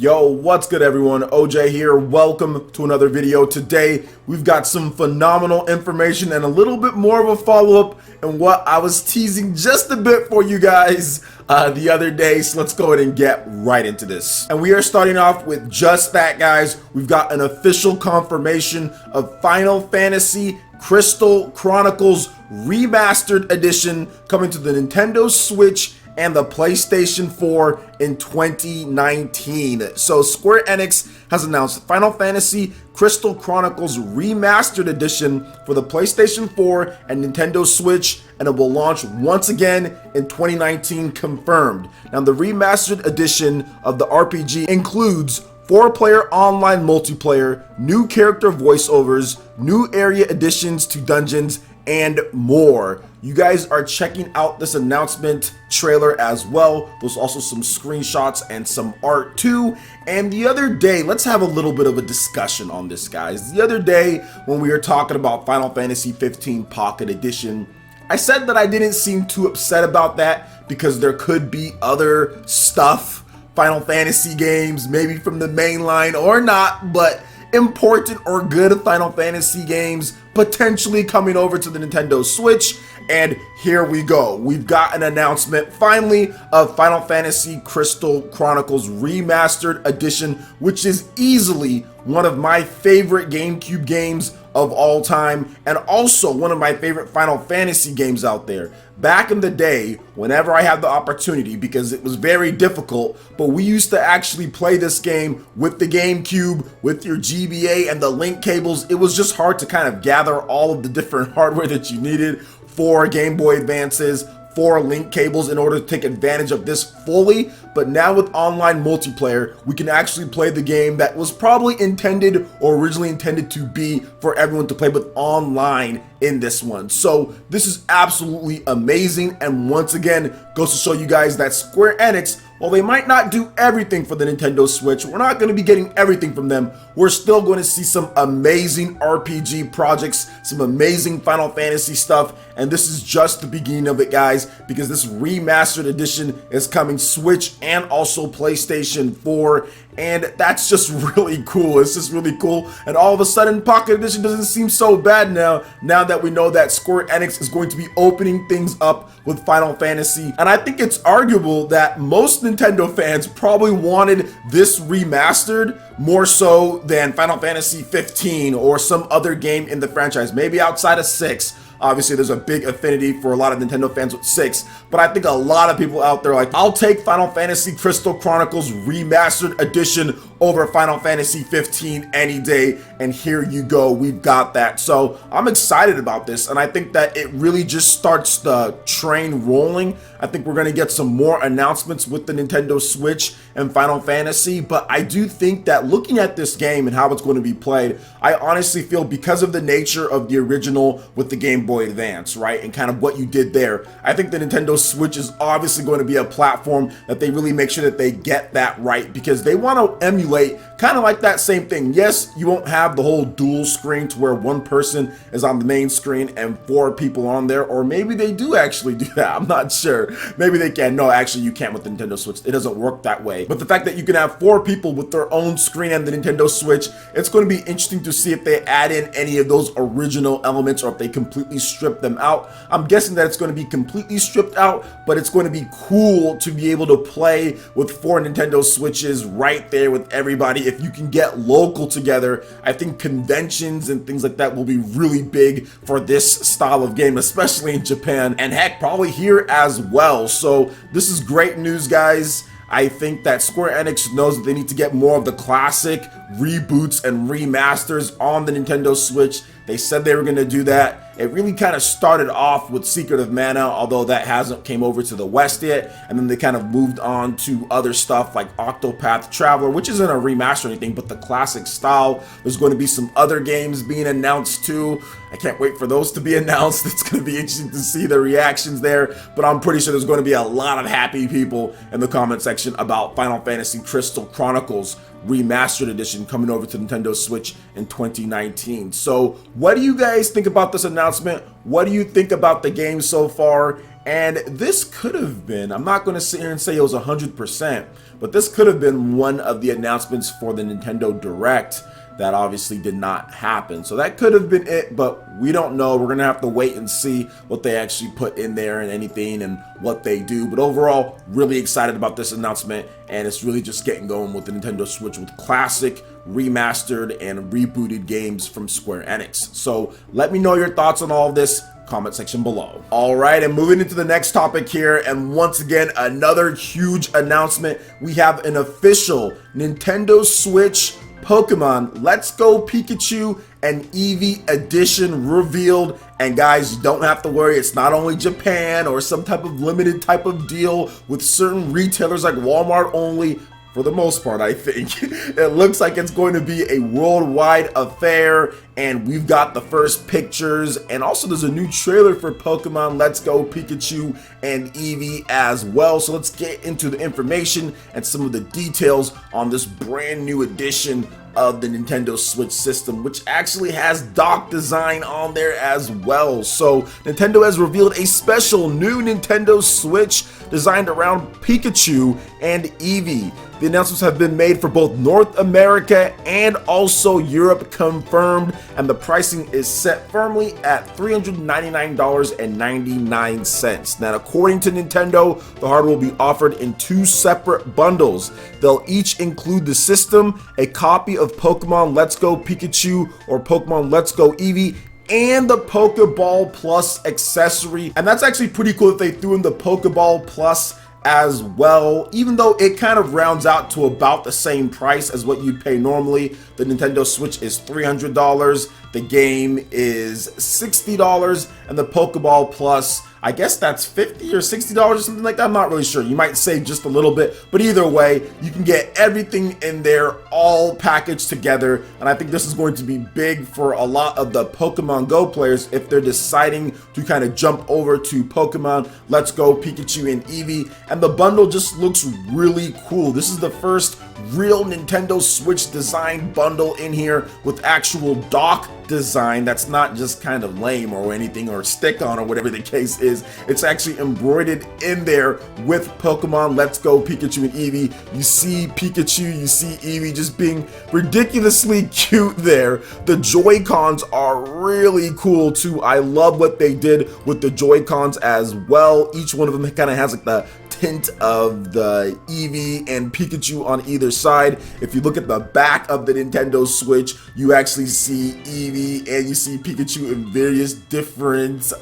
Yo, what's good everyone? OJ here. Welcome to another video. Today, we've got some phenomenal information and a little bit more of a follow-up and what I was teasing just a bit for you guys the other day. So let's go ahead and get right into this. And we are starting off with just that, guys. We've got an official confirmation of Final Fantasy Crystal Chronicles Remastered Edition coming to the Nintendo Switch and the PlayStation 4 in 2019. So Square Enix has announced Final Fantasy Crystal Chronicles Remastered Edition for the PlayStation 4 and Nintendo Switch, and it will launch once again in 2019, confirmed. Now, the Remastered Edition of the RPG includes 4-player online multiplayer, new character voiceovers, new area additions to dungeons, and more. You guys are checking out this announcement trailer as well. There's also some screenshots and some art too. And the other day, let's have a little bit of a discussion on this, guys. The other day, when we were talking about Final Fantasy 15 Pocket Edition, I said that I didn't seem too upset about that because there could be other stuff, Final Fantasy games, maybe from the main line or not, but important or good Final Fantasy games potentially coming over to the Nintendo Switch. And here we go. We've got an announcement finally of Final Fantasy Crystal Chronicles Remastered Edition, which is easily one of my favorite GameCube games of all time, and also one of my favorite Final Fantasy games out there. Back in the day, whenever I had the opportunity, because it was very difficult, but we used to actually play this game with the GameCube, with your GBA and the link cables. It was just hard to kind of gather all of the different hardware that you needed for Game Boy Advances, for link cables in order to take advantage of this fully. But now with online multiplayer, we can actually play the game that was probably intended or originally intended to be for everyone to play with online in this one. So this is absolutely amazing, and once again goes to show you guys that Square Enix, while they might not do everything for the Nintendo Switch, we're not going to be getting everything from them. We're still going to see some amazing RPG projects, some amazing Final Fantasy stuff, and this is just the beginning of it, guys, because this remastered edition is coming Switch and also PlayStation 4, and that's just really cool. It's just really cool, and all of a sudden Pocket Edition doesn't seem so bad now that we know that Square Enix is going to be opening things up with Final Fantasy. And I think it's arguable that most Nintendo fans probably wanted this remastered more so than Final Fantasy 15 or some other game in the franchise, maybe outside of 6. Obviously, there's a big affinity for a lot of Nintendo fans with 6, but I think a lot of people out there are like, I'll take Final Fantasy Crystal Chronicles Remastered Edition over Final Fantasy 15 any day, and here you go, we've got that. So I'm excited about this, and I think that it really just starts the train rolling. I think we're going to get some more announcements with the Nintendo Switch and Final Fantasy, but I do think that looking at this game and how it's going to be played, I honestly feel because of the nature of the original with the Game Boy Advance, right, and kind of what you did there, I think the Nintendo Switch is obviously going to be a platform that they really make sure that they get that right, because they want to emulate kind of like that same thing. Yes, you won't have the whole dual screen to where one person is on the main screen and 4 people on there, or maybe they do actually do that. I'm not sure. Maybe they can. No, actually you can't with the Nintendo Switch. It doesn't work that way. But the fact that you can have 4 people with their own screen and the Nintendo Switch, it's going to be interesting to see if they add in any of those original elements or if they completely strip them out. I'm guessing that it's going to be completely stripped out, but it's going to be cool to be able to play with 4 Nintendo Switches right there with everybody. If you can get local together, I think conventions and things like that will be really big for this style of game, especially in Japan, and heck, probably here as well. So this is great news, guys. I think that Square Enix knows that they need to get more of the classic reboots and remasters on the Nintendo Switch. They said they were going to do that. It really kind of started off with Secret of Mana, although that hasn't came over to the West yet, and then they kind of moved on to other stuff like Octopath Traveler, which isn't a remaster or anything, but the classic style. There's going to be some other games being announced too. I can't wait for those to be announced. It's going to be interesting to see the reactions there, but I'm pretty sure there's going to be a lot of happy people in the comment section about Final Fantasy Crystal Chronicles Remastered Edition coming over to Nintendo Switch in 2019. So what do you guys think about this announcement? What do you think about the game so far? And this could have been, I'm not going to sit here and say it was 100%, but this could have been one of the announcements for the Nintendo Direct that obviously did not happen. So that could have been it, but we don't know. We're gonna have to wait and see what they actually put in there and anything and what they do. But overall, really excited about this announcement, and it's really just getting going with the Nintendo Switch with classic, remastered, and rebooted games from Square Enix. So let me know your thoughts on all of this. Comment section below. All right, and moving into the next topic here, and once again, another huge announcement. We have an official Nintendo Switch Pokemon Let's Go Pikachu and Eevee edition revealed. And guys, you don't have to worry, it's not only Japan or some type of limited type of deal with certain retailers like Walmart only. For the most part, I think it looks like it's going to be a worldwide affair, and we've got the first pictures, and also there's a new trailer for Pokemon Let's Go Pikachu and Eevee as well. So let's get into the information and some of the details on this brand new edition of the Nintendo Switch system, which actually has dock design on there as well. So Nintendo has revealed a special new Nintendo Switch designed around Pikachu and Eevee. The announcements have been made for both North America and also Europe confirmed, and the pricing is set firmly at $399.99. Now, according to Nintendo, the hardware will be offered in 2 separate bundles. They'll each include the system, a copy of Pokemon Let's Go Pikachu or Pokemon Let's Go Eevee, and the Pokeball Plus accessory. And that's actually pretty cool that they threw in the Pokeball Plus as well, even though it kind of rounds out to about the same price as what you'd pay normally. The Nintendo Switch is $300, the game is $60, and the Pokeball Plus, I guess that's $50 or $60 or something like that. I'm not really sure. You might save just a little bit, but either way, you can get everything in there all packaged together. And I think this is going to be big for a lot of the Pokemon Go players if they're deciding to kind of jump over to Pokemon Let's Go Pikachu and Eevee. And the bundle just looks really cool. This is the first real Nintendo Switch design bundle in here with actual dock design that's not just kind of lame or anything or stick on or whatever the case is. It's actually embroidered in there with Pokemon Let's Go Pikachu and Eevee. You see Pikachu, you see Eevee just being ridiculously cute there. The Joy-Cons are really cool too. I love what they did with the Joy-Cons as well. Each one of them kind of has like the tint of the Eevee and Pikachu on either side. If you look at the back of the Nintendo Switch, you actually see Eevee and you see Pikachu in various different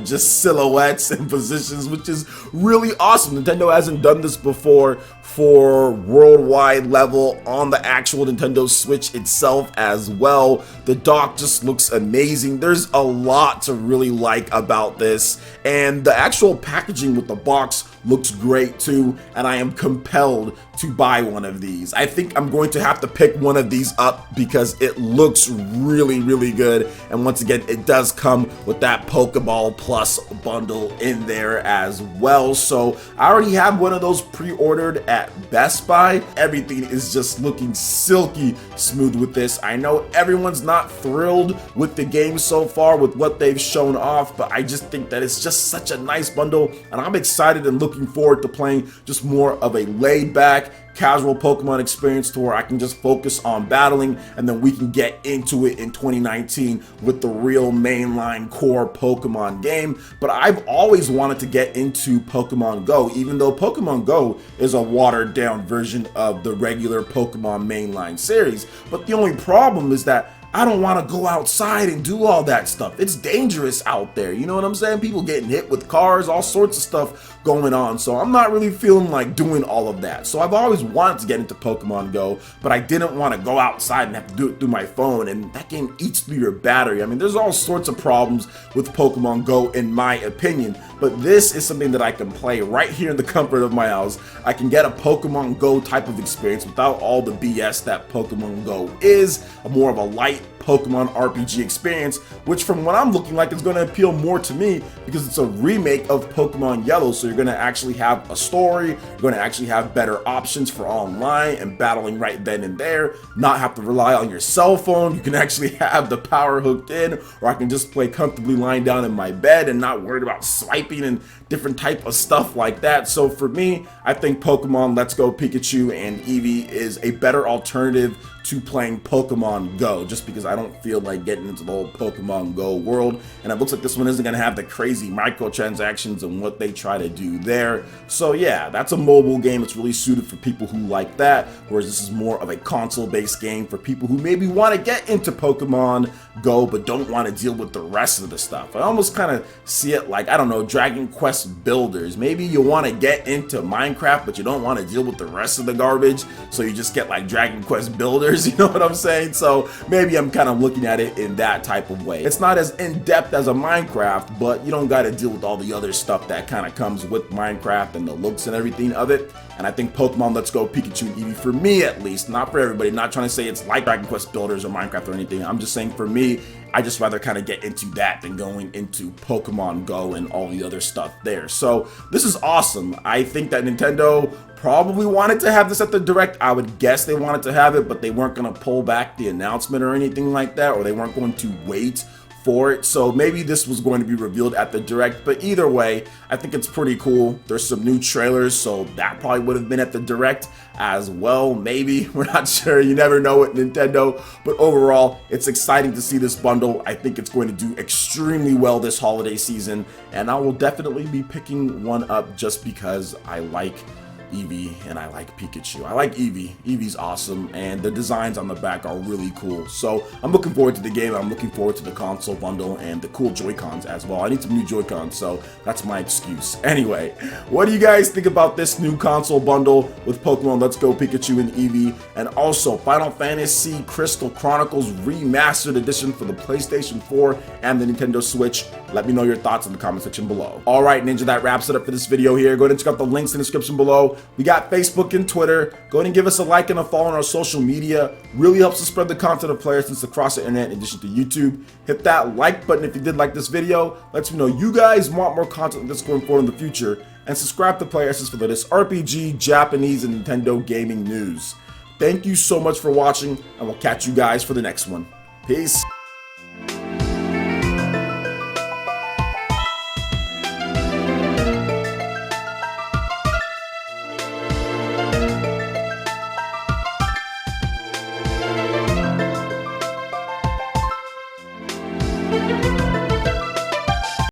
just silhouettes and positions, which is really awesome. Nintendo hasn't done this before for worldwide level on the actual Nintendo Switch itself as well. The dock just looks amazing. There's a lot to really like about this, and the actual packaging with the box looks great too, and I am compelled to buy one of these. I think I'm going to have to pick one of these up because it looks really, really good. And once again, it does come with that Pokeball Plus bundle in there as well. So I already have one of those pre-ordered at Best Buy. Everything is just looking silky smooth with this. I know everyone's not thrilled with the game so far with what they've shown off, but I just think that it's just such a nice bundle, and I'm excited and looking forward to playing just more of a laid back casual Pokemon experience to where I can just focus on battling, and then we can get into it in 2019 with the real mainline core Pokemon game. But I've always wanted to get into Pokemon Go, even though Pokemon Go is a watered down version of the regular Pokemon mainline series. But the only problem is that I don't want to go outside and do all that stuff. It's dangerous out there, you know what I'm saying? People getting hit with cars, all sorts of stuff going on. So I'm not really feeling like doing all of that. So I've always wanted to get into Pokemon Go, but I didn't want to go outside and have to do it through my phone, and that game eats through your battery. I mean, there's all sorts of problems with Pokemon Go in my opinion, but this is something that I can play right here in the comfort of my house. I can get a Pokemon Go type of experience without all the BS that Pokemon Go is, more of a light Pokemon RPG experience, which from what I'm looking like is going to appeal more to me because it's a remake of Pokemon Yellow. So you're going to actually have a story, you're going to actually have better options for online and battling right then and there, not have to rely on your cell phone. You can actually have the power hooked in, or I can just play comfortably lying down in my bed and not worried about swiping and different type of stuff like that. So for me, I think Pokemon Let's Go Pikachu and Eevee is a better alternative to playing Pokemon Go, just because I don't feel like getting into the whole Pokemon Go world, and it looks like this one isn't going to have the crazy microtransactions and what they try to do there. So yeah, that's a mobile game. It's really suited for people who like that, whereas this is more of a console-based game for people who maybe want to get into Pokemon Go but don't want to deal with the rest of the stuff. I almost kind of see it like, I don't know, Dragon Quest Builders. Maybe you want to get into Minecraft but you don't want to deal with the rest of the garbage, so you just get like Dragon Quest Builders. You know what I'm saying? So maybe I'm kind of looking at it in that type of way. It's not as in-depth as a Minecraft, but you don't got to deal with all the other stuff that kind of comes with Minecraft and the looks and everything of it. And I think Pokemon Let's Go Pikachu and Eevee, for me at least, not for everybody, not trying to say it's like Dragon Quest Builders or Minecraft or anything. I'm just saying for me, I just rather kind of get into that than going into Pokemon Go and all the other stuff there. So this is awesome. I think that Nintendo probably wanted to have this at the Direct. I would guess they wanted to have it, but they weren't going to pull back the announcement or anything like that, or they weren't going to wait for it. So maybe this was going to be revealed at the Direct, but either way, I think it's pretty cool. There's some new trailers, so that probably would have been at the Direct as well. Maybe, we're not sure. You never know with Nintendo, but overall, it's exciting to see this bundle. I think it's going to do extremely well this holiday season, and I will definitely be picking one up just because I like Eevee and I like Pikachu. I like Eevee. Eevee's awesome, and the designs on the back are really cool. So I'm looking forward to the game. I'm looking forward to the console bundle and the cool Joy-Cons as well. I need some new Joy-Cons, so that's my excuse. Anyway, what do you guys think about this new console bundle with Pokemon Let's Go Pikachu and Eevee, and also Final Fantasy Crystal Chronicles Remastered Edition for the PlayStation 4 and the Nintendo Switch? Let me know your thoughts in the comment section below. All right, Ninja, that wraps it up for this video here. Go ahead and check out the links in the description below. We got Facebook and Twitter. Go ahead and give us a like and a follow on our social media. Really helps us spread the content of PlayerEssence across the internet in addition to YouTube. Hit that like button if you did like this video. Lets me know you guys want more content like this going forward in the future. And subscribe to PlayerEssence for the latest RPG, Japanese, and Nintendo gaming news. Thank you so much for watching, and we'll catch you guys for the next one. Peace.